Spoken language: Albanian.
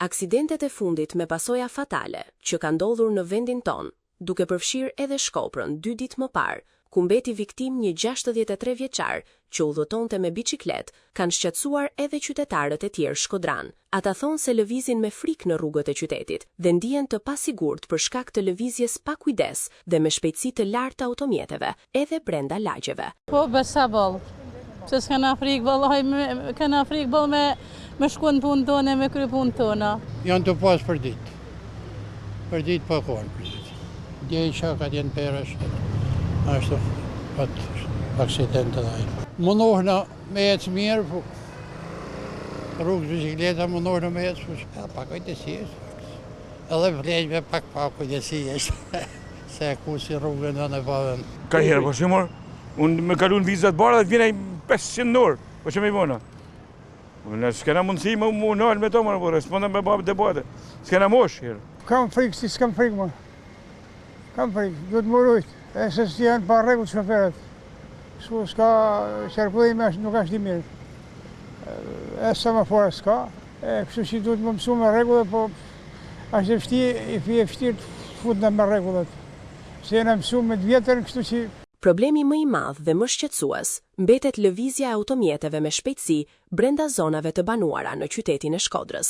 Aksidentet e fundit me pasoja fatale që ka ndodhur në vendin ton, duke përfshirë edhe Shkoprën 2 ditë më parë, ku mbeti viktim një 63 vjeçar që udhëtonte me biçiklet, kanë shqetësuar edhe qytetarët e tjerë shkodran. Ata thonë se lëvizin me frikë në rrugët e qytetit dhe ndihen të pasigurt për shkak të lëvizjes pa kujdes dhe me shpejtësi të lartë automjeteve, edhe brenda lagjeve. Po besa boll. Se s'kana frikë vallaj, kana frikë boll me shku në punë tonë, me kry punë tona. Janë të pas për ditë. Për ditë pa kohën për ditë. Dje i shakat jenë perësh. Ashtu, pat aksident të dhajnë. Mundohna me ecë mirë, po rrugë bicikleta mundohna me ecë, po pak kujtësi është. Edhe vlejme pak kujtësi është. Se ku si rrugën dhe në pavën. Ka herë, po shemor, unë me kalun vizat barë dhe vjene 500 orë, po që me i bona. Në s'kena mundësi me nalë me to, po respondem me babë debate. S'kena mosh herë. Kam frikë, si s'kam frikë, më. Kam frikë, duhet më rujtë. E se s'janë pa regullë shoferët. S'ka qarkullime, nuk është di mirë. E sa më fora s'ka. Kështu që duhet më mësu me regullë, po është e vështirë të futna me regullët. Se jena mësu me 2 vjetër, kështu që... Problemi më i madh dhe më shqetësues mbetet lëvizja e automjeteve me shpejtësi brenda zonave të banuara në qytetin e Shkodrës.